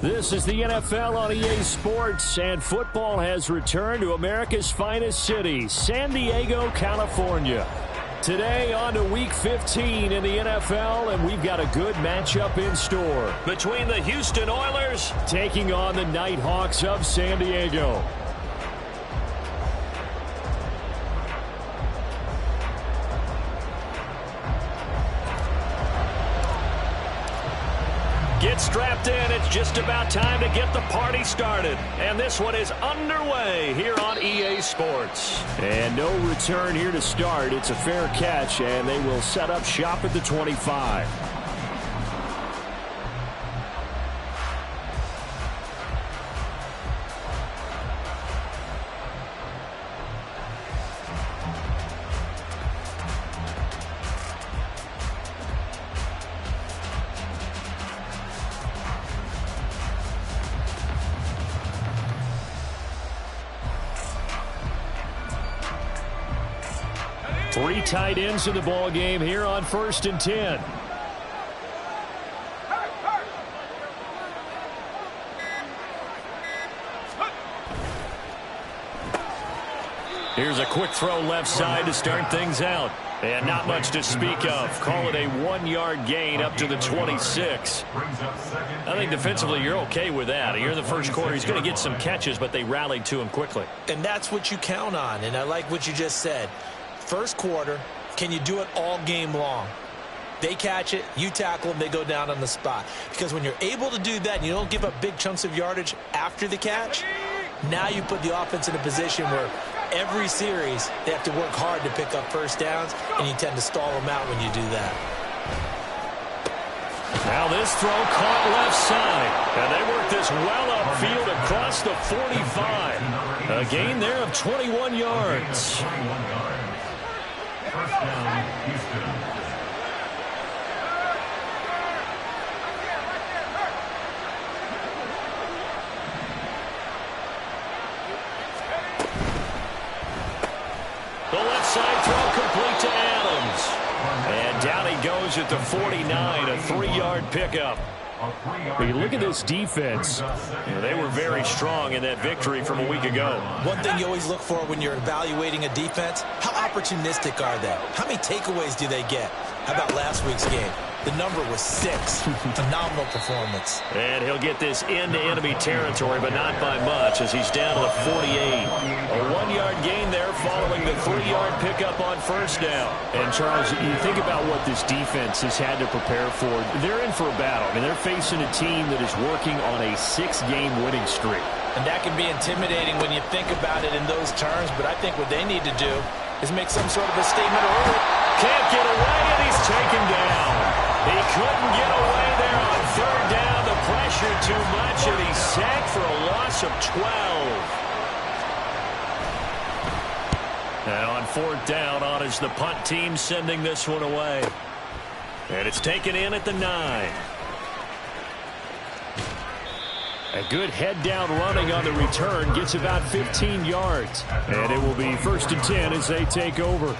This is the NFL on EA Sports, and football has returned to America's finest city, San Diego, California. Today on to Week 15 in the NFL, and we've got a good matchup in store between the Houston Oilers taking on the Nighthawks of San Diego. Get strapped in. It's just about time to get the party started. And this one is underway here on EA Sports. And no return here to start. It's a fair catch, and they will set up shop at the 25. Three tight ends in the ball game here on 1st and 10. Here's a quick throw left side to start things out. And not much to speak of. Call it a 1-yard gain up to the 26. I think defensively you're okay with that. Here in the first quarter, he's going to get some catches, but they rallied to him quickly. And that's what you count on, and I like what you just said. First quarter, can you do it all game long? They catch it, you tackle them, they go down on the spot. Because when you're able to do that and you don't give up big chunks of yardage after the catch, now you put the offense in a position where every series they have to work hard to pick up first downs, and you tend to stall them out when you do that. Now this throw caught left side. And they work this well upfield across the 45. A gain there of 21 yards. First down, Houston. The left side throw complete to Adams. And down he goes at the 49, a 3-yard pickup. When you look at this defense, they were very strong in that victory from a week ago. One thing you always look for when you're evaluating a defense, how opportunistic are they? How many takeaways do they get? How about last week's game? The number was 6. Phenomenal performance. And he'll get this into enemy territory, but not by much as he's down to the 48. A 1-yard gain there following the 3-yard pickup on first down. And, Charles, you think about what this defense has had to prepare for. They're in for a battle. I mean, they're facing a team that is working on a 6-game winning streak. And that can be intimidating when you think about it in those terms, but I think what they need to do is make some sort of a statement early. Can't get away, and he's taken down. He couldn't get away there on third down. The pressure too much, and he's sacked for a loss of 12. And on fourth down, on is the punt team sending this one away. And it's taken in at the 9. A good head down running on the return gets about 15 yards. And it will be 1st and 10 as they take over.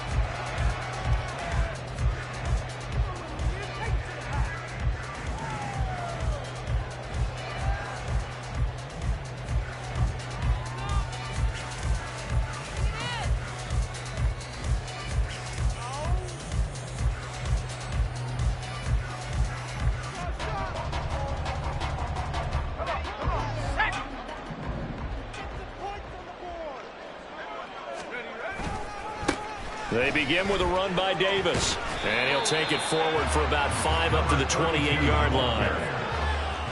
They begin with a run by Davis. And he'll take it forward for about 5 up to the 28-yard line.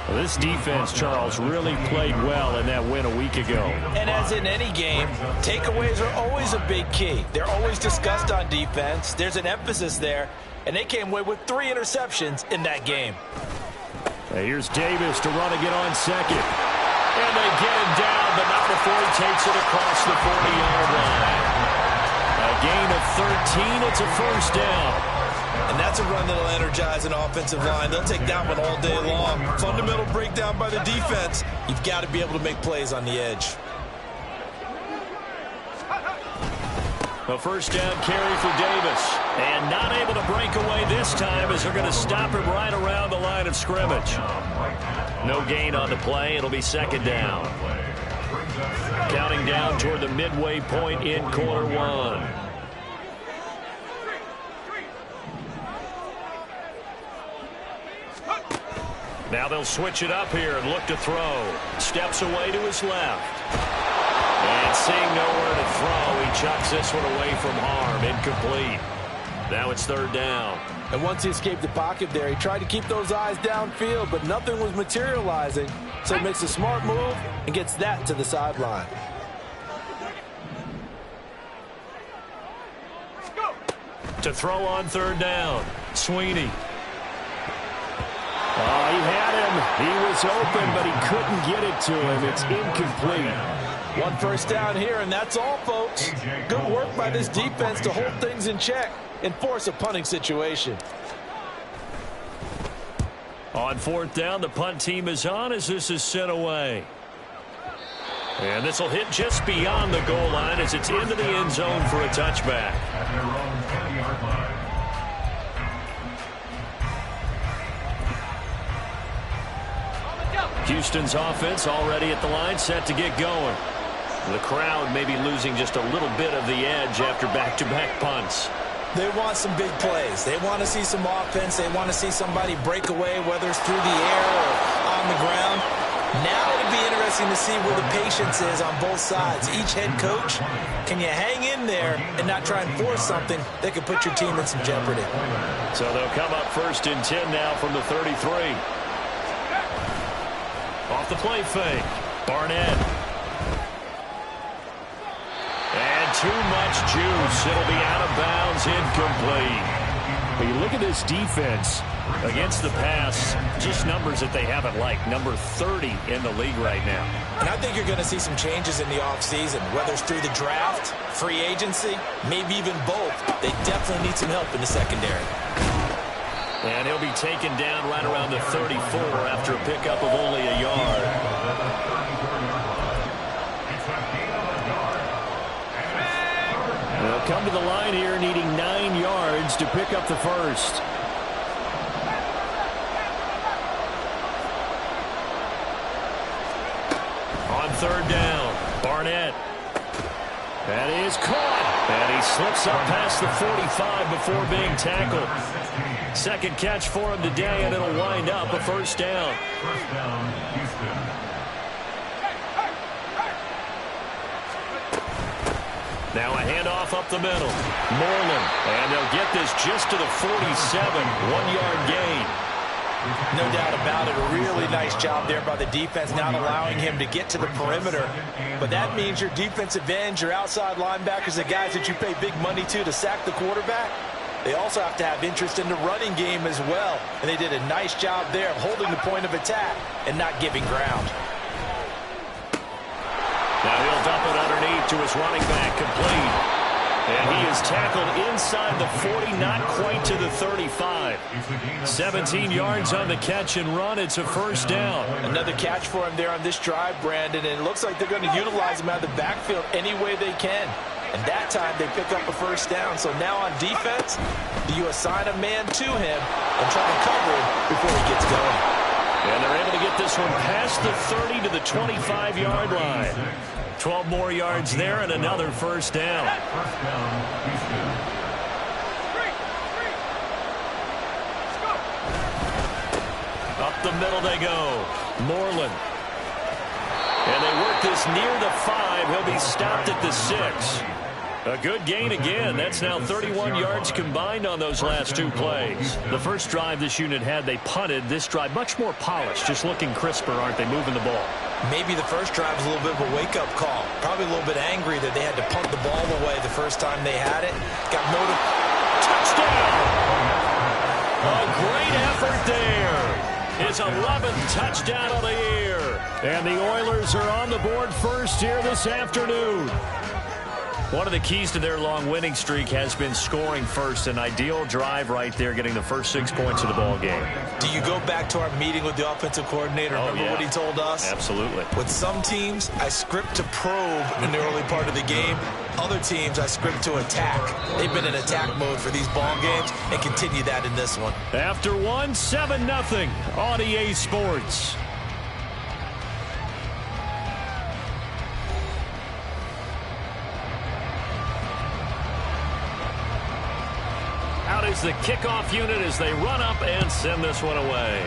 Well, this defense, Charles, really played well in that win a week ago. And as in any game, takeaways are always a big key. They're always discussed on defense. There's an emphasis there, and they came away with 3 interceptions in that game. Here's Davis to run again on second. And they get him down, but not before he takes it across the 40-yard line. A gain of 13. It's a first down. And that's a run that'll energize an offensive line. They'll take that one all day long. Fundamental breakdown by the defense. You've got to be able to make plays on the edge. A first down carry for Davis. And not able to break away this time as they're going to stop him right around the line of scrimmage. No gain on the play. It'll be second down. Counting down toward the midway point in quarter one. Now they'll switch it up here and look to throw. Steps away to his left. And seeing nowhere to throw, he chucks this one away from harm. Incomplete. Now it's third down. And once he escaped the pocket there, he tried to keep those eyes downfield, but nothing was materializing. So he makes a smart move and gets that to the sideline. To throw on third down. Sweeney. Oh, he had him. He was open, but he couldn't get it to him. It's incomplete. One first down here, and that's all, folks. Good work by this defense to hold things in check and force a punting situation. On fourth down, the punt team is on as this is sent away. And this will hit just beyond the goal line as it's into the end zone for a touchback. Houston's offense already at the line, set to get going. The crowd may be losing just a little bit of the edge after back-to-back punts. They want some big plays. They want to see some offense. They want to see somebody break away, whether it's through the air or on the ground. Now it'll be interesting to see where the patience is on both sides. Each head coach, can you hang in there and not try and force something that could put your team in some jeopardy? So they'll come up first and 10 now from the 33. Off the play fake. Barnett. And too much juice. It'll be out of bounds, incomplete. But you look at this defense against the pass, just numbers that they haven't liked. Number 30 in the league right now. And I think you're going to see some changes in the offseason, whether it's through the draft, free agency, maybe even both. They definitely need some help in the secondary. And he'll be taken down right around the 34 after a pickup of only a yard. They'll come to the line here needing 9 yards to pick up the first. On third down, Barnett. That is caught. And he slips up past the 45 before being tackled. Second catch for him today, and it'll wind up a first down. Now a handoff up the middle. Moreland. And they'll get this just to the 47. 1-yard gain. No doubt about it. A really nice job there by the defense, not allowing him to get to the perimeter. But that means your defensive ends, your outside linebackers, the guys that you pay big money to sack the quarterback, they also have to have interest in the running game as well. And they did a nice job there of holding the point of attack and not giving ground. Now he'll dump it underneath to his running back, complete. And he is tackled inside the 40, not quite to the 35. 17 yards on the catch and run. It's a first down. Another catch for him there on this drive, Brandon. And it looks like they're going to utilize him out of the backfield any way they can. And that time they pick up a first down. So now on defense, do you assign a man to him and try to cover him before he gets going? And they're able to get this one past the 30 to the 25-yard line. 12 more yards there and another first down. Up the middle they go. Moreland. And they work this near the 5. He'll be stopped at the 6. A good gain again. That's now 31 yards combined on those last two plays. The first drive this unit had, they punted. This drive, much more polished, just looking crisper, aren't they, moving the ball? Maybe the first drive was a little bit of a wake-up call. Probably a little bit angry that they had to punt the ball away the first time they had it. Got motivated. Touchdown! A great effort there. His 11th touchdown of the year. And the Oilers are on the board first here this afternoon. One of the keys to their long winning streak has been scoring first. An ideal drive right there, getting the first 6 points of the ball game. Do you go back to our meeting with the offensive coordinator? Remember what he told us? Absolutely. With some teams, I script to probe in the early part of the game. Other teams, I script to attack. They've been in attack mode for these ball games and continue that in this one. After one, 7-0 on EA Sports. Out is the kickoff unit as they run up and send this one away.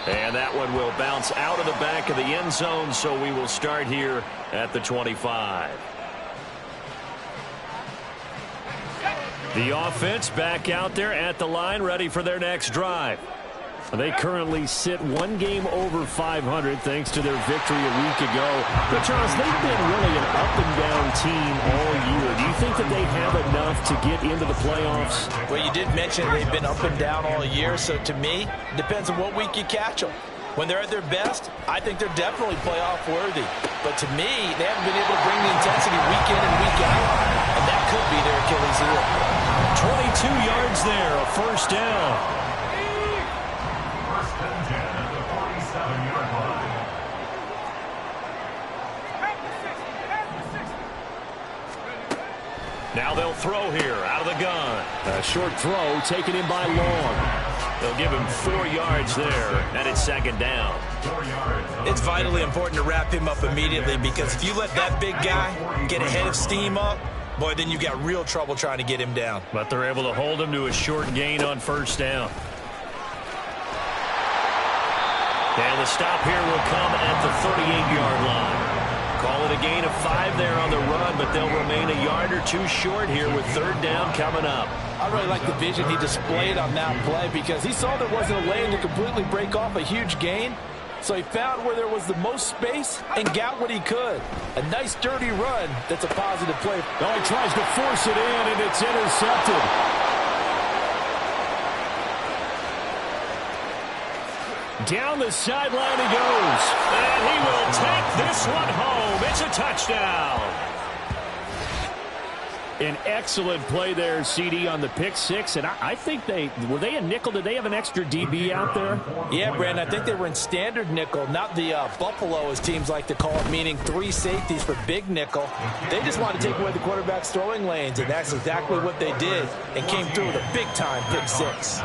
And that one will bounce out of the back of the end zone, so we will start here at the 25. The offense back out there at the line, ready for their next drive. They currently sit one game over 500 thanks to their victory a week ago. But, Charles, they've been really an up-and-down team all year. Do you think that they have enough to get into the playoffs? Well, you did mention they've been up and down all year, so to me, it depends on what week you catch them. When they're at their best, I think they're definitely playoff worthy. But to me, they haven't been able to bring the intensity week in and week out, and that could be their Achilles heel. 22 yards there, a first down. Now they'll throw here out of the gun. A short throw taken in by Long. They'll give him 4 yards there, and it's second down. It's vitally important to wrap him up immediately, because if you let that big guy get a head of steam up, boy, then you got real trouble trying to get him down. But they're able to hold him to a short gain on first down. And the stop here will come at the 38-yard line. Call it a gain of 5 there on the run, but they'll remain a yard or two short here with third down coming up. I really like the vision he displayed on that play, because he saw there wasn't a lane to completely break off a huge gain. So he found where there was the most space and got what he could. A nice, dirty run that's a positive play. Oh, he tries to force it in, and it's intercepted. Down the sideline he goes. And he will take this one home. It's a touchdown. An excellent play there, CD, on the pick six. And I think were they a nickel? Did they have an extra DB out there? Yeah, Brandon, I think they were in standard nickel, not the Buffalo, as teams like to call it, meaning 3 safeties for big nickel. They just wanted to take away the quarterback's throwing lanes, and that's exactly what they did, and came through with a big-time pick six.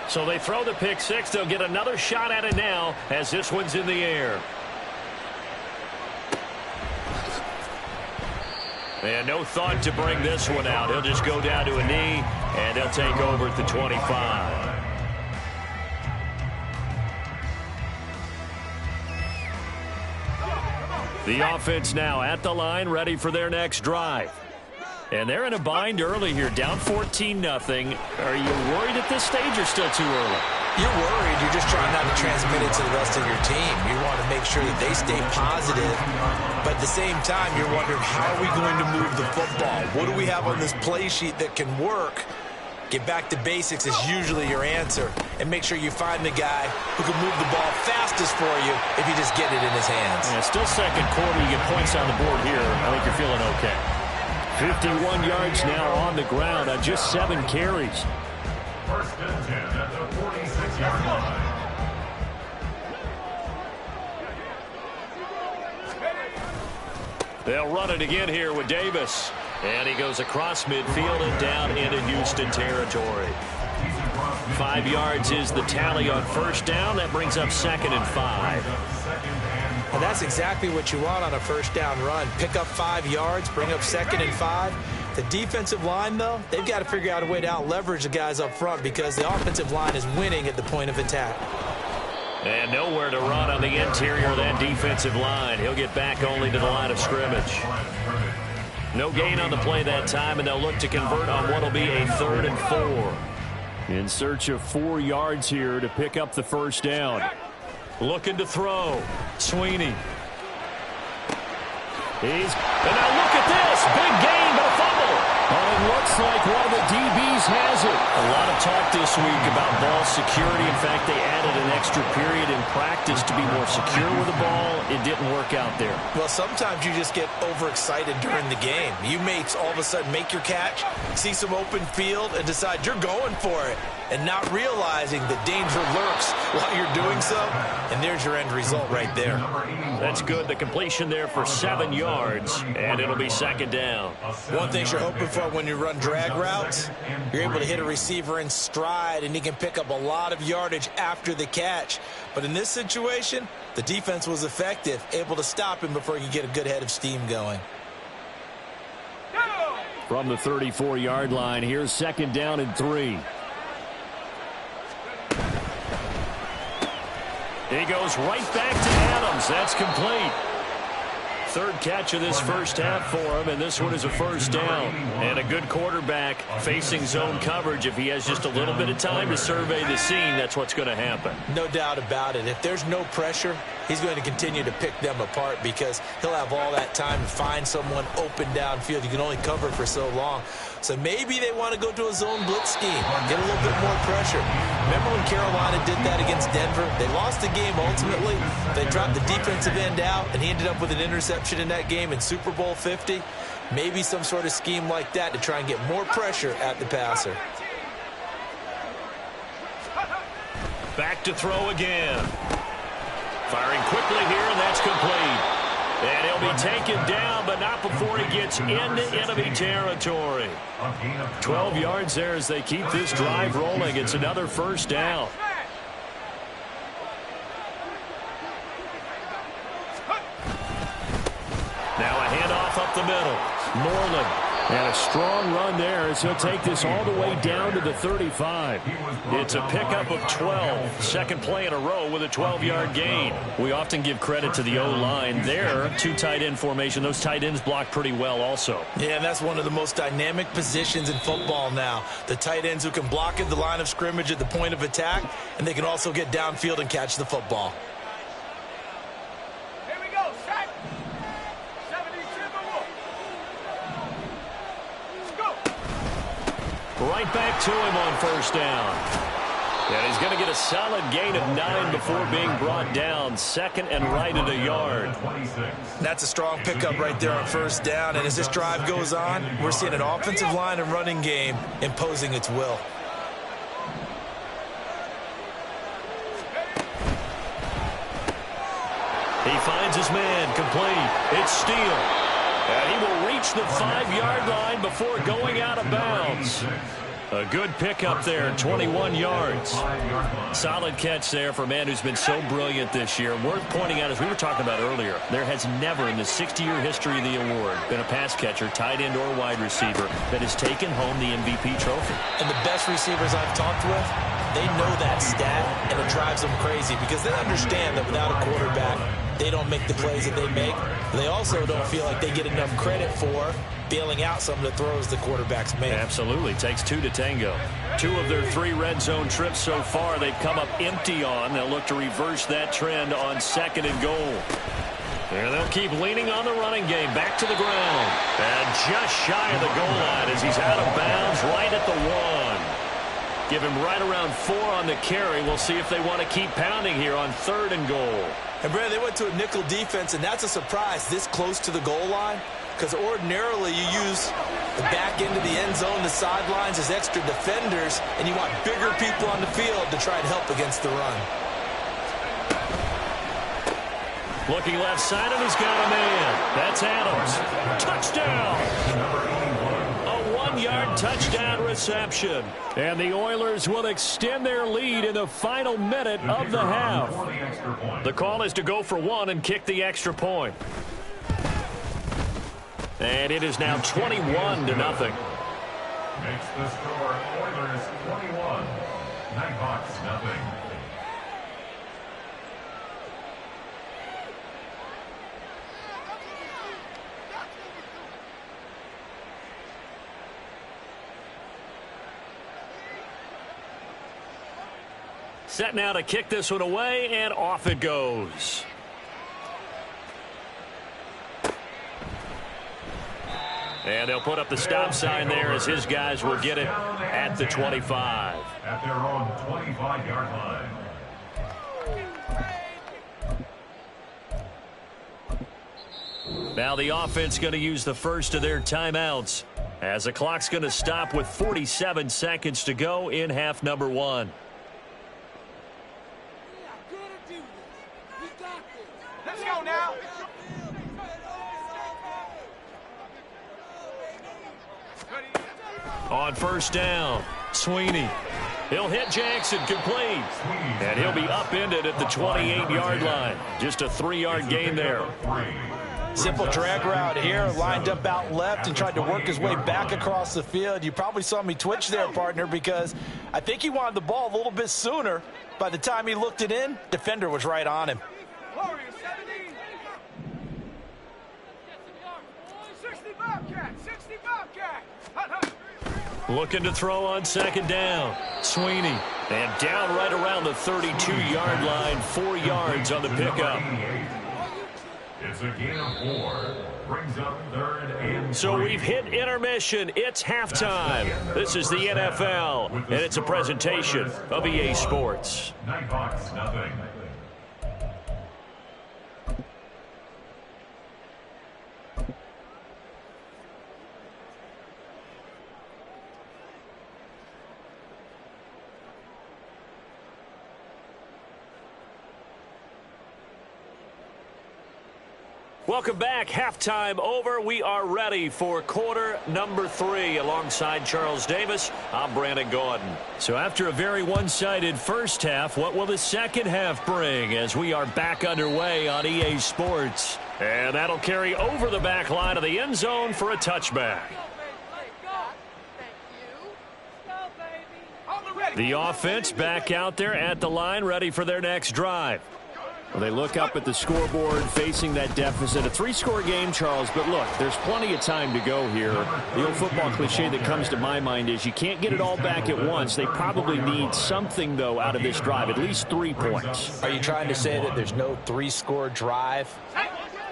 So they throw the pick six. They'll get another shot at it now as this one's in the air. And no thought to bring this one out. He'll just go down to a knee, and they'll take over at the 25. The offense now at the line, ready for their next drive. And they're in a bind early here, down 14-0. Are you worried at this stage or still too early? You're worried. You're just trying not to transmit it to the rest of your team. You want to make sure that they stay positive. But at the same time, you're wondering, how are we going to move the football? What do we have on this play sheet that can work? Get back to basics is usually your answer. And make sure you find the guy who can move the ball fastest for you if you just get it in his hands. Yeah, still second quarter. You get points on the board here. I think you're feeling okay. 51 yards now on the ground on just 7 carries. First and 10 at the 46-yard line. They'll run it again here with Davis. And he goes across midfield and down into Houston territory. 5 yards is the tally on first down. That brings up 2nd and 5. And that's exactly what you want on a first down run. Pick up 5 yards, bring up 2nd and 5. The defensive line, though, they've got to figure out a way to out-leverage the guys up front, because the offensive line is winning at the point of attack. And nowhere to run on the interior of that defensive line. He'll get back only to the line of scrimmage. No gain on the play that time, and they'll look to convert on what will be a 3rd and 4. In search of 4 yards here to pick up the first down. Looking to throw. Sweeney. And now look at this. Big gain, but a fumble. It looks like one of the DBs has it. A lot of talk this week about ball security. In fact, they added an extra period in practice to be more secure with the ball. It didn't work out there. Well, sometimes you just get overexcited during the game. You may all of a sudden make your catch, see some open field, and decide you're going for it, and not realizing the danger lurks while you're doing so. And there's your end result right there. That's good. The completion there for 7 yards, and it'll be 2nd down. One thing you're hoping for when you run drag routes, you're able to hit a receiver in stride, and he can pick up a lot of yardage after the catch. But in this situation, the defense was effective, able to stop him before he could get a good head of steam going. From the 34-yard line, here's 2nd down and 3. He goes right back to Adams. That's complete. 3rd catch of this first half for him, and this one is a 1st down. And a good quarterback facing zone coverage. If he has just a little bit of time to survey the scene, that's what's going to happen. No doubt about it. If there's no pressure, he's going to continue to pick them apart because he'll have all that time to find someone open downfield. You can only cover for so long. So maybe they want to go to a zone blitz scheme, get a little bit more pressure. Remember when Carolina did that against Denver? They lost the game ultimately. They dropped the defensive end out, and he ended up with an interception in that game in Super Bowl 50. Maybe some sort of scheme like that to try and get more pressure at the passer. Back to throw again. Firing quickly here, and that's complete. And he'll be taken down, but not before he gets into enemy territory. 12 yards there as they keep this drive rolling. It's another 1st down. Now a handoff up the middle. Moreland. And a strong run there as he'll take this all the way down to the 35. It's a pickup of 12. 2nd play in a row with a 12-yard gain. We often give credit to the O-line there. 2 tight end formation. Those tight ends block pretty well also. Yeah, and that's one of the most dynamic positions in football now. The tight ends who can block at the line of scrimmage at the point of attack, and they can also get downfield and catch the football. Right back to him on 1st down. And he's going to get a solid gain of 9 before being brought down. 2nd and right at a yard. That's a strong pickup right there on 1st down. And as this drive goes on, we're seeing an offensive line and running game imposing its will. He finds his man complete. It's Steele. And he will reach the 5-yard line before going out of bounds. A good pickup there, 21 yards. Solid catch there for a man who's been so brilliant this year. Worth pointing out, as we were talking about earlier, there has never in the 60-year history of the award been a pass catcher, tight end or wide receiver, that has taken home the MVP trophy. And the best receivers I've talked with, they know that stat, and it drives them crazy because they understand that without a quarterback, they don't make the plays that they make. They also don't feel like they get enough credit for bailing out some of the throws the quarterbacks make. Absolutely. Takes 2 to tango. 2 of their 3 red zone trips so far they've come up empty on. They'll look to reverse that trend on 2nd and goal. And they'll keep leaning on the running game. Back to the ground. And just shy of the goal line as he's out of bounds right at the 1. Give him right around 4 on the carry. We'll see if they want to keep pounding here on 3rd and goal. And, Brad, they went to a nickel defense, and that's a surprise this close to the goal line because ordinarily you use the back end of the end zone, the sidelines as extra defenders, and you want bigger people on the field to try and help against the run. Looking left side, and he's got a man. That's Adams. Touchdown! A 1-yard touchdown reception. And the Oilers will extend their lead in the final minute of the half. The call is to go for 1 and kick the extra point. And it is now 21-0. Makes the score Oilers 21, Nighthawks nothing. Set now to kick this one away, and off it goes. And they'll put up the stop sign there as his guys will get it at the 25. At their own 25-yard line. Now the offense going to use the first of their timeouts as the clock's going to stop with 47 seconds to go in half number 1. Let's go now. On first down, Sweeney. He'll hit Jackson complete. And he'll be upended at the 28-yard line. Just a 3-yard gain there. Simple drag route here, lined up out left and tried to work his way back across the field. You probably saw me twitch there, partner, because I think he wanted the ball a little bit sooner. By the time he looked it in, defender was right on him. 60 Bobcat. Looking to throw on second down. Sweeney. And down right around the 32-yard line. 4 yards on the pickup. It's a gain of 4. Brings up 3rd and 3. So we've hit intermission. It's halftime. This is the NFL, and it's a presentation of EA Sports. Nighthawks, nothing. Welcome back. Halftime over. We are ready for quarter number 3. Alongside Charles Davis, I'm Brandon Gordon. So after a very one-sided first half, what will the second half bring as we are back underway on EA Sports? And that'll carry over the back line of the end zone for a touchback. The offense back out there at the line, ready for their next drive. Well, they look up at the scoreboard facing that deficit. A 3-score game, Charles, but look, there's plenty of time to go here. The old football cliche that comes to my mind is you can't get it all back at once. They probably need something, though, out of this drive, at least 3 points. Are you trying to say that there's no 3-score drive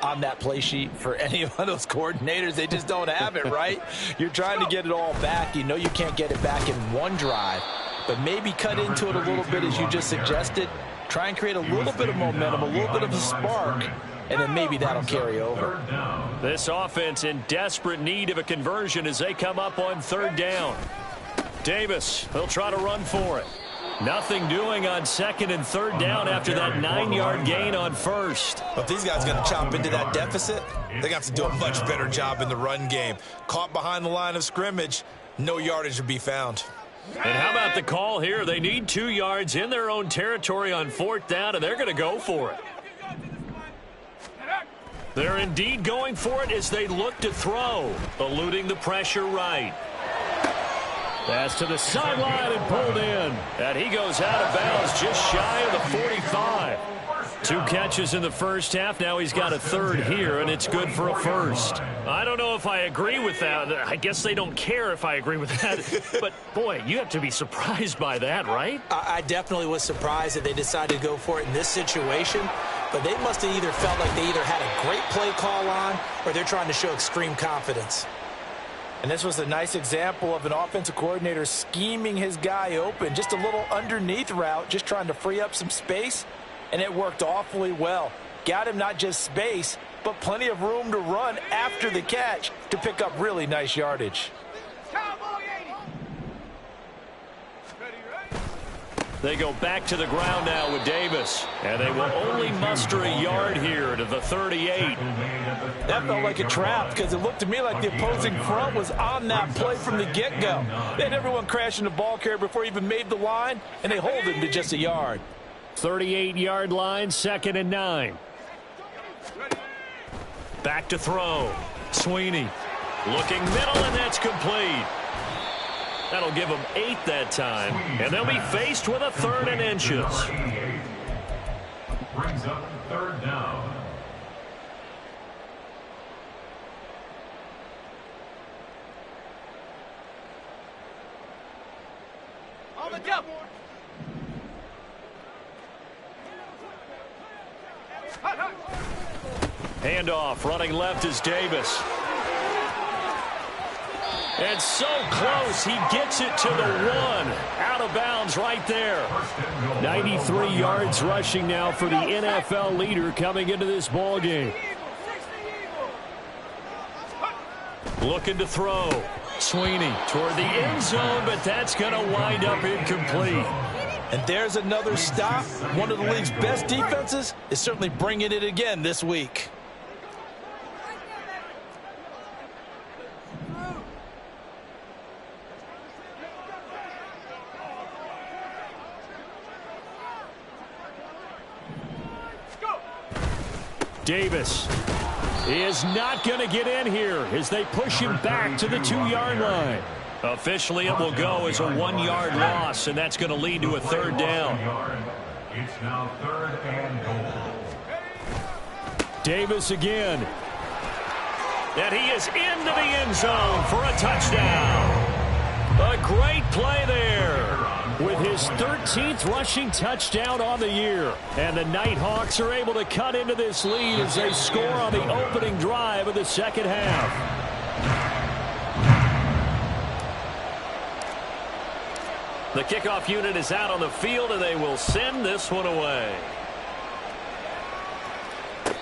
on that play sheet for any of those coordinators? They just don't have it, right? You're trying to get it all back. You know you can't get it back in one drive, but maybe cut into it a little bit as you just suggested. Try and create a little bit of momentum, a little bit of a spark, and then maybe that'll carry over. This offense in desperate need of a conversion as they come up on 3rd down. Davis, he'll try to run for it. Nothing doing on 2nd and 3rd down after that 9-yard gain on 1st. But if these guys are going to chop into that deficit, they're going to have to do a much better job in the run game. Caught behind the line of scrimmage, no yardage to be found. And how about the call here? They need 2 yards in their own territory on 4th down, and they're going to go for it. They're indeed going for it as they look to throw, eluding the pressure right. Pass to the sideline and pulled in. And he goes out of bounds just shy of the 45. 2 catches in the first half. Now he's got a 3rd here, and it's good for a 1st. I don't know if I agree with that. I guess they don't care if I agree with that. But, boy, you have to be surprised by that, right? I definitely was surprised that they decided to go for it in this situation. But they must have either felt like they either had a great play call on or they're trying to show extreme confidence. And this was a nice example of an offensive coordinator scheming his guy open. Just a little underneath route, just trying to free up some space. And it worked awfully well. Got him not just space, but plenty of room to run after the catch to pick up really nice yardage. They go back to the ground now with Davis. And they will only muster a yard here to the 38. That felt like a trap because it looked to me like the opposing front was on that play from the get-go. They had everyone crashing the ball carrier before he even made the line, and they hold him to just a yard. 38-yard line, 2nd and 9. Back to throw. Sweeney looking middle, and that's complete. That'll give them 8 that time, and they'll be faced with a 3rd and inches. Brings up 3rd down. On the double. Handoff, running left is Davis. And so close, he gets it to the 1. Out of bounds right there. 93 yards rushing now for the NFL leader coming into this ball game. Looking to throw. Sweeney toward the end zone, but that's going to wind up incomplete. And there's another stop. One of the league's best defenses is certainly bringing it again this week. Davis is not going to get in here as they push him back to the 2-yard line. Officially, it will go as a 1-yard loss, and that's going to lead to a 3rd down. It's now 3rd and goal. Davis again. And he is into the end zone for a touchdown. A great play there with his 13th rushing touchdown on the year. And the Nighthawks are able to cut into this lead as they score on the opening drive of the second half. The kickoff unit is out on the field, and they will send this one away.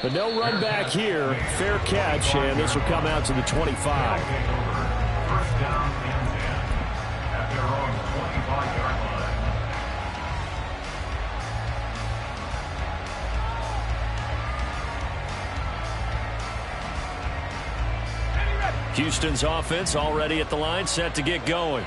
But no run back here. Fair catch, and this will come out to the 25. First down and 10 at their own 25-yard line. Houston's offense already at the line, set to get going.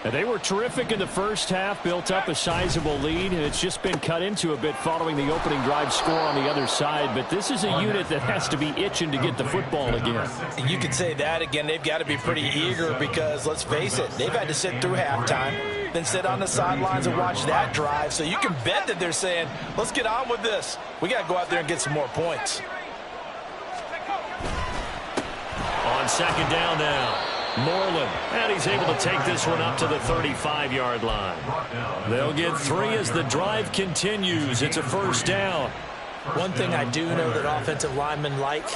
And they were terrific in the first half, built up a sizable lead, and it's just been cut into a bit following the opening drive score on the other side. But this is a unit that has to be itching to get the football again. You could say that again. They've got to be pretty eager because, let's face it, they've had to sit through halftime, then sit on the sidelines and watch that drive. So you can bet that they're saying, let's get on with this. We got to go out there and get some more points. On second down now. Moreland, and he's able to take this one up to the 35-yard line. They'll get 3 as the drive continues. It's a first down. One thing I do know that offensive linemen like,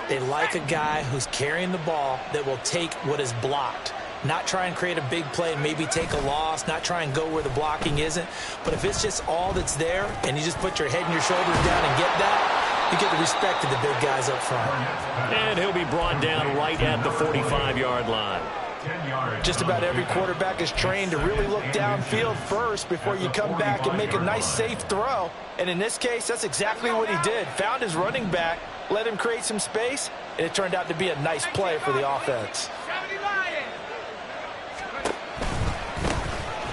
they like a guy who's carrying the ball that will take what is blocked. Not try and create a big play and maybe take a loss, not try and go where the blocking isn't. But if it's just all that's there and you just put your head and your shoulders down and get that, you get the respect of the big guys up front. And he'll be brought down right at the 45-yard line. Just about every quarterback is trained to really look downfield first before you come back and make a nice, safe throw. And in this case, that's exactly what he did. Found his running back, let him create some space, and it turned out to be a nice play for the offense.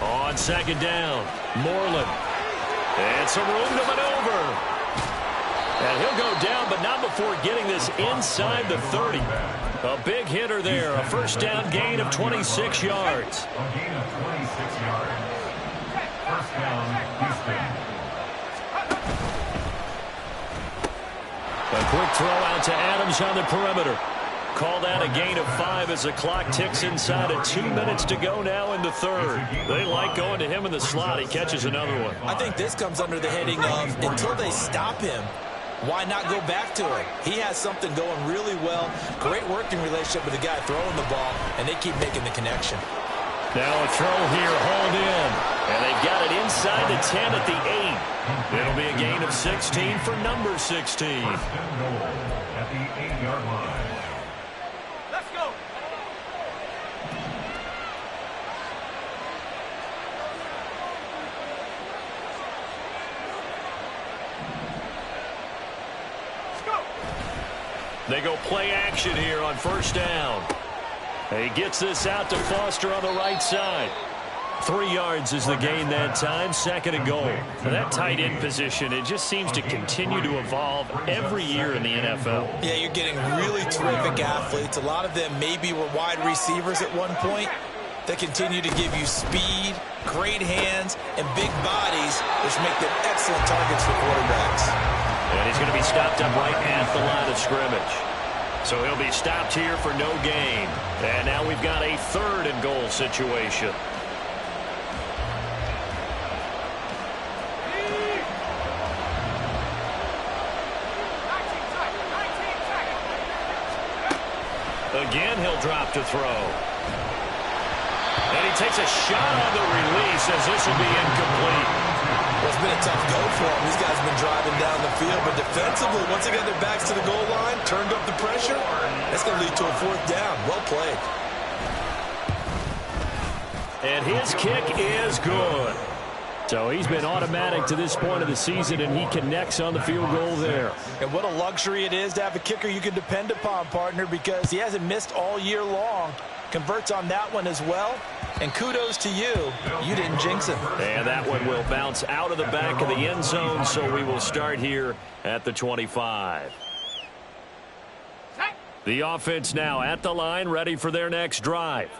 On second down, Moreland. And some room to maneuver. And he'll go down, but not before getting this inside the 30. A big hitter there. A first down gain of 26 yards. A gain of 26 yards. First down, Houston. A quick throw out to Adams on the perimeter. Called out a gain of 5 as the clock ticks inside of 2 minutes to go now in the third. They like going to him in the slot. He catches another one. I think this comes under the heading of until they stop him, why not go back to him? He has something going really well. Great working relationship with the guy throwing the ball, and they keep making the connection. Now a throw here, hauled in. And they've got it inside the 10 at the 8. It'll be a gain of 16 for number 16. First and goal at the 8-yard line. Let's go. They go play action here on first down. He gets this out to Foster on the right side. 3 yards is the gain that time, second and goal. Now that tight end position, it just seems to continue to evolve every year in the NFL. Yeah, you're getting really terrific athletes. A lot of them maybe were wide receivers at one point. They continue to give you speed, great hands, and big bodies, which make them excellent targets for quarterbacks. And he's going to be stopped up right at the line of scrimmage. So he'll be stopped here for no gain. And now we've got a third and goal situation. Again, he'll drop to throw. And he takes a shot on the release as this will be incomplete. Well, it's been a tough go for him. These guys have been driving down the field, but defensively, once they got their backs to the goal line, turned up the pressure, that's going to lead to a 4th down. Well played. And his kick is good. So he's been automatic to this point of the season, and he connects on the field goal there. And what a luxury it is to have a kicker you can depend upon, partner, because he hasn't missed all year long. Converts on that one as well. And kudos to you. You didn't jinx him. And that one will bounce out of the back of the end zone, so we will start here at the 25. The offense now at the line, ready for their next drive.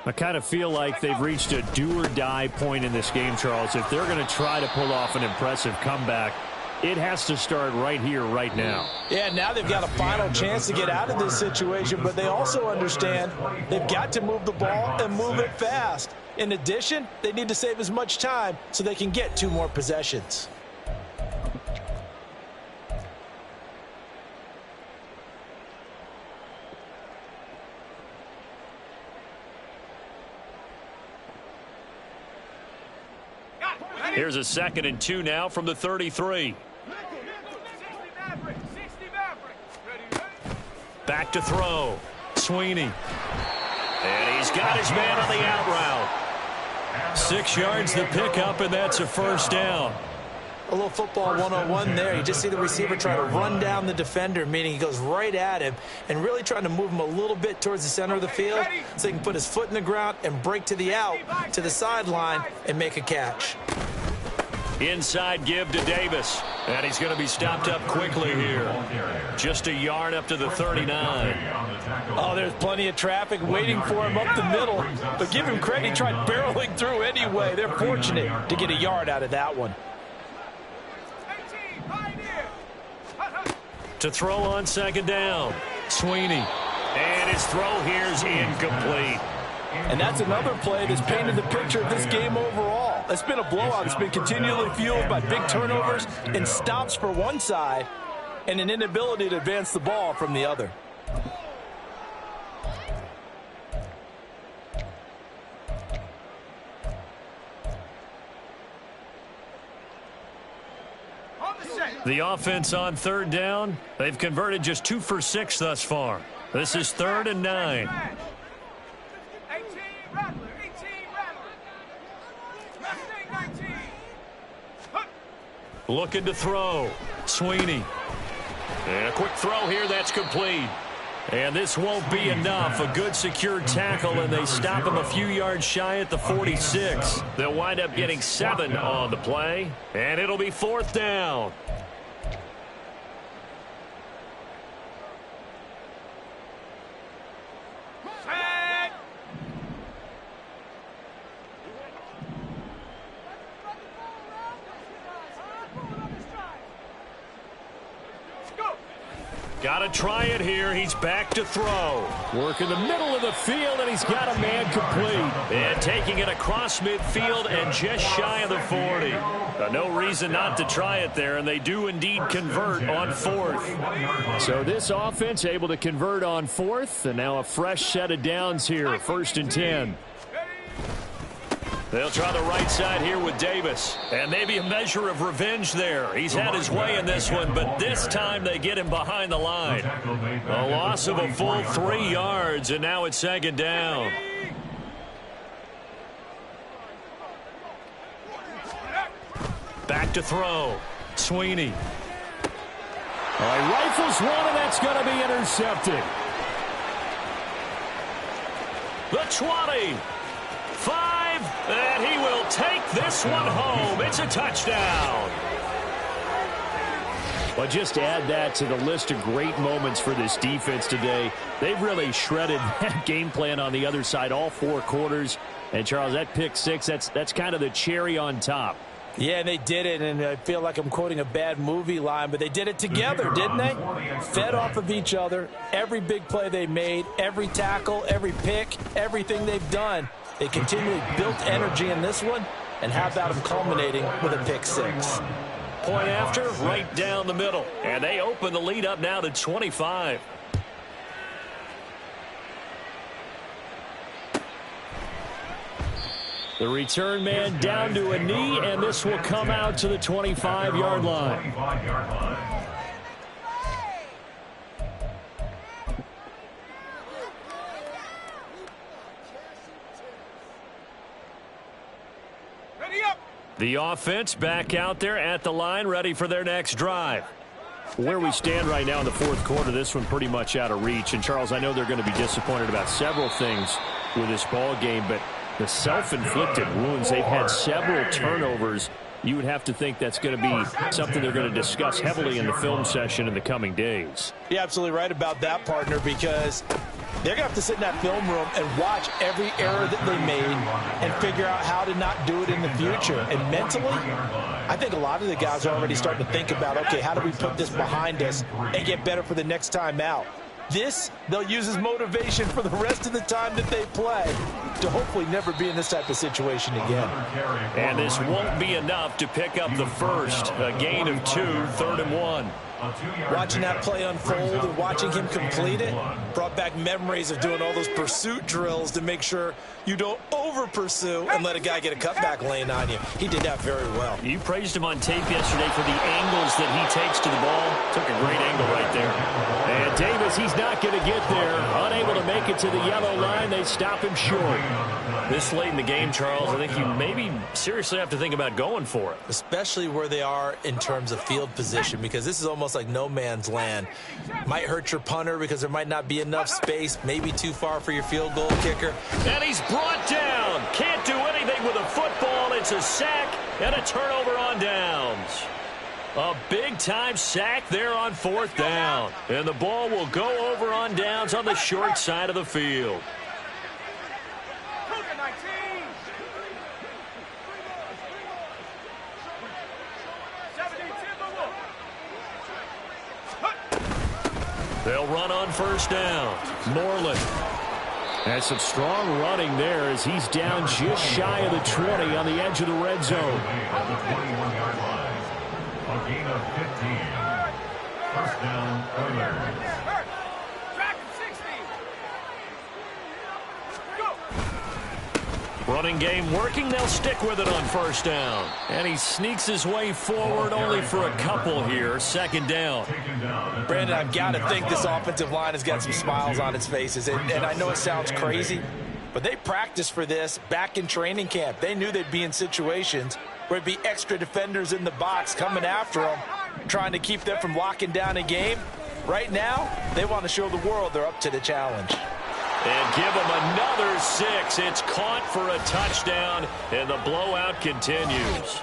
I kind of feel like they've reached a do-or-die point in this game, Charles. If they're going to try to pull off an impressive comeback, it has to start right here, right now. Yeah, now they've got a final chance to get out of this situation, but they also understand they've got to move the ball and move it fast. In addition, they need to save as much time so they can get 2 more possessions. Here's a 2nd and 2 now from the 33. Back to throw. Sweeney. And he's got his man on the out route. 6 yards the pickup, and that's a 1st down. A little football 101 there. You just see the receiver try to run down the defender, meaning he goes right at him and really trying to move him a little bit towards the center of the field so he can put his foot in the ground and break to the out, to the sideline, and make a catch. Inside give to Davis. And he's going to be stopped up quickly here. Just a yard up to the 39. Oh, there's plenty of traffic waiting for him up the middle. But give him credit, he tried barreling through anyway. They're fortunate to get a yard out of that one. To throw on 2nd down. Sweeney. And his throw here is incomplete. And that's another play that's painted the picture of this game overall. It's been a blowout. It's been continually fueled by big turnovers and stops for one side and an inability to advance the ball from the other. The offense on 3rd down. They've converted just 2 for 6 thus far. This is 3rd and 9. Looking to throw. Sweeney. And a quick throw here. That's complete. And this won't be enough. A good secured tackle, and they stop him a few yards shy at the 46. They'll wind up getting 7 on the play, and it'll be 4th down. Got to try it here. He's back to throw. Work in the middle of the field, and he's got a man complete. And taking it across midfield and just shy of the 40. No reason not to try it there, and they do indeed convert on 4th. So this offense able to convert on 4th, and now a fresh set of downs here, 1st and 10. They'll try the right side here with Davis. And maybe a measure of revenge there. He's had his way in this one, but this time they get him behind the line. A loss of a full 3 yards, and now it's 2nd down. Back to throw. Sweeney. All right, rifles one, and that's going to be intercepted. The 20. 5, and he will take this one home. It's a touchdown. Well, just to add that to the list of great moments for this defense today, they've really shredded that game plan on the other side all 4 quarters. And, Charles, that pick 6, that's kind of the cherry on top. Yeah, they did it, and I feel like I'm quoting a bad movie line, but they did it together, didn't they? Fed off of each other. Every big play they made, every tackle, every pick, everything they've done. They continually built energy in this one, and how about them culminating with a pick 6? Point after, right down the middle. And they open the lead up now to 25. The return man down to a knee, and this will come out to the 25-yard line. The offense back out there at the line, ready for their next drive. Where we stand right now in the fourth quarter, this one pretty much out of reach. And, Charles, I know they're going to be disappointed about several things with this ball game, but the self-inflicted wounds, they've had several turnovers. You would have to think that's going to be something they're going to discuss heavily in the film session in the coming days. You're absolutely right about that, partner, because they're going to have to sit in that film room and watch every error that they made and figure out how to not do it in the future. And mentally, I think a lot of the guys are already starting to think about, okay, how do we put this behind us and get better for the next time out? This, they'll use as motivation for the rest of the time that they play to hopefully never be in this type of situation again. And this won't be enough to pick up the first. A gain of 2, 3rd and 1. Watching that play unfold and watching him complete it brought back memories of doing all those pursuit drills to make sure you don't over-pursue and let a guy get a cutback lane on you. He did that very well. You praised him on tape yesterday for the angles that he takes to the ball. Took a great angle right there. And Davis, he's not going to get there. Unable to make it to the yellow line. They stop him short. This late in the game, Charles, I think you maybe seriously have to think about going for it. Especially where they are in terms of field position, because this is almost like no man's land. Might hurt your punter because there might not be enough space, maybe too far for your field goal kicker. And he's brought down. Can't do anything with a football. It's a sack and a turnover on downs. A big-time sack there on 4th down. And the ball will go over on downs on the short side of the field. They'll run on 1st down. Moreland has some strong running there as he's down just shy of the 20 on the edge of the red zone. At the 21-yard line, a gain of 15. 1st down, Oilers. Running game working. They'll stick with it on 1st down. And he sneaks his way forward only for a couple here. 2nd down. Brandon, I've got to think this offensive line has got some smiles on its faces. And I know it sounds crazy, but they practiced for this back in training camp. They knew they'd be in situations where it'd be extra defenders in the box coming after them, trying to keep them from locking down a game. Right now, they want to show the world they're up to the challenge. And give him another 6. It's caught for a touchdown, and the blowout continues.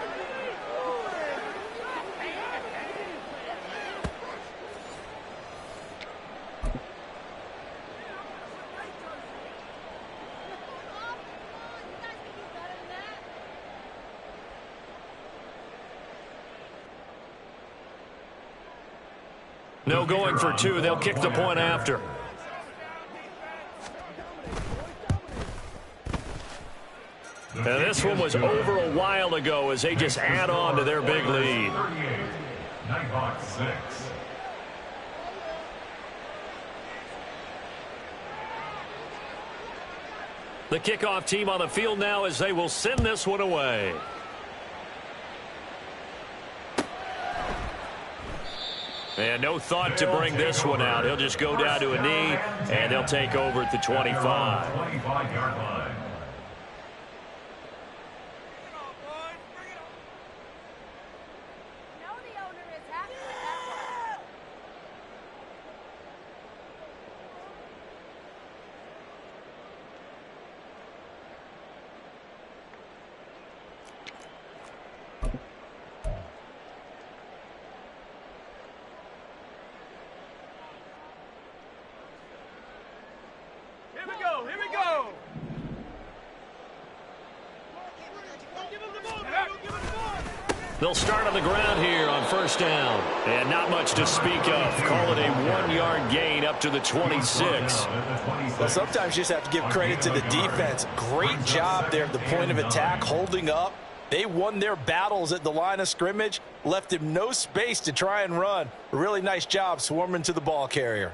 No going for 2. They'll kick the point after. And this one was over a while ago as they just add on to their big lead. Nighthawk 6. The kickoff team on the field now as they will send this one away. And no thought to bring this one out. He'll just go down to a knee, and they'll take over at the 25. 25-yard line. Here we go. They'll start on the ground here on 1st down. And not much to speak of. Call it a 1-yard gain up to the 26. Well, sometimes you just have to give credit to the defense. Great job there at the point of attack, holding up. They won their battles at the line of scrimmage, left him no space to try and run. A really nice job swarming to the ball carrier.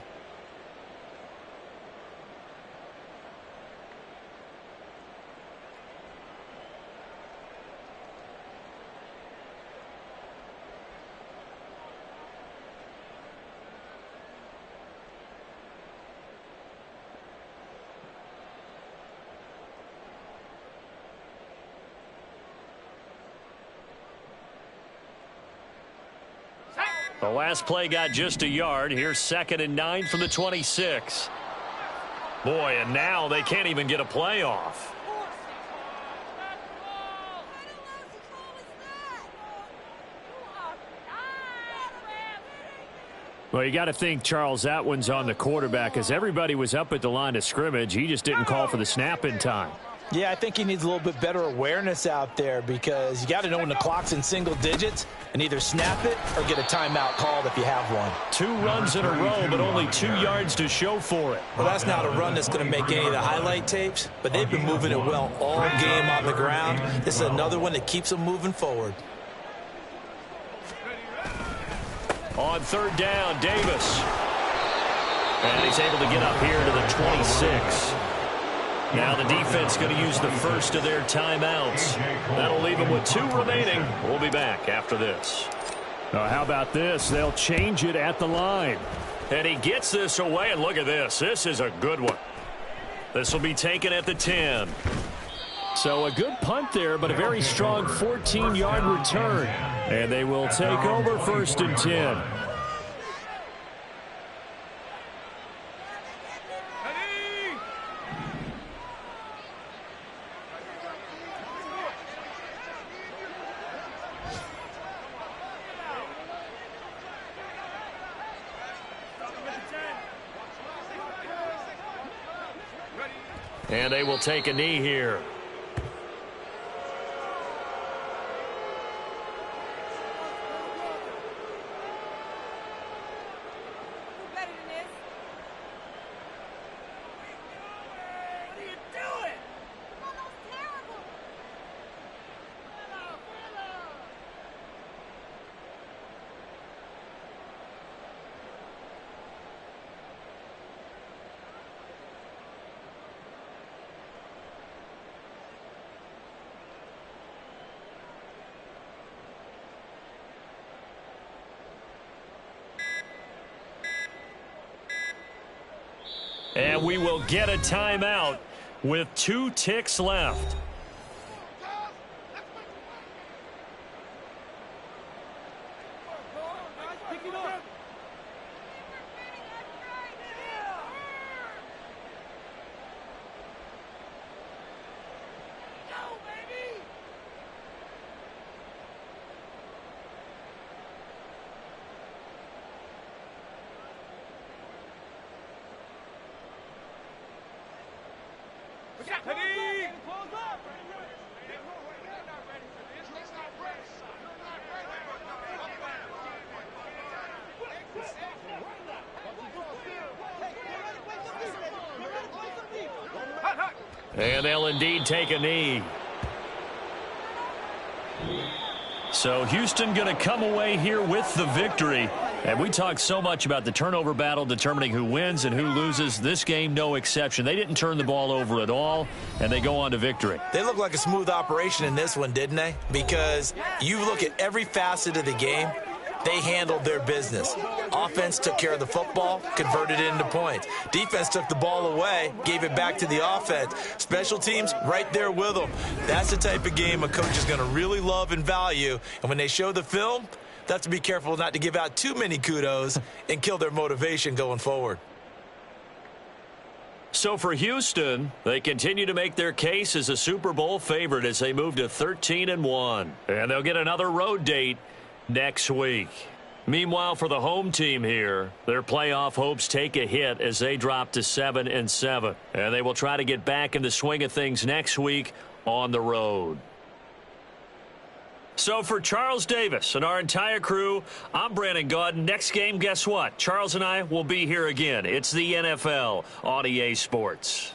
The last play got just a yard. Here's 2nd and 9 from the 26. Boy, and now they can't even get a play off. Well, you got to think, Charles, that one's on the quarterback as everybody was up at the line of scrimmage. He just didn't call for the snap in time. Yeah, I think he needs a little bit better awareness out there because you got to know when the clock's in single digits and either snap it or get a timeout called if you have one. 2 runs in a row, but only 2 yards to show for it. Well, that's not a run that's going to make any of the highlight tapes, but they've been moving it well all game on the ground. This is another one that keeps them moving forward. On 3rd down, Davis. And he's able to get up here to the 26. Now the defense going to use the first of their timeouts. That'll leave them with 2 remaining. We'll be back after this. How about this? They'll change it at the line. And he gets this away, and look at this. This is a good one. This will be taken at the 10. So a good punt there, but a very strong 14-yard return. And they will take over 1st and 10. And they will take a knee here. And we will get a timeout with 2 ticks left. And they'll indeed take a knee. So Houston going to come away here with the victory. And we talked so much about the turnover battle determining who wins and who loses. This game, no exception. They didn't turn the ball over at all, and they go on to victory. They look like a smooth operation in this one, didn't they? Because you look at every facet of the game, they handled their business. Offense took care of the football, converted it into points. Defense took the ball away, gave it back to the offense. Special teams, right there with them. That's the type of game a coach is going to really love and value. And when they show the film, they have to be careful not to give out too many kudos and kill their motivation going forward. So for Houston, they continue to make their case as a Super Bowl favorite as they move to 13-1. And they'll get another road date next week. Meanwhile, for the home team here, their playoff hopes take a hit as they drop to 7-7. And they will try to get back in the swing of things next week on the road. So for Charles Davis and our entire crew, I'm Brandon Gaudin. Next game, guess what? Charles and I will be here again. It's the NFL on EA Sports.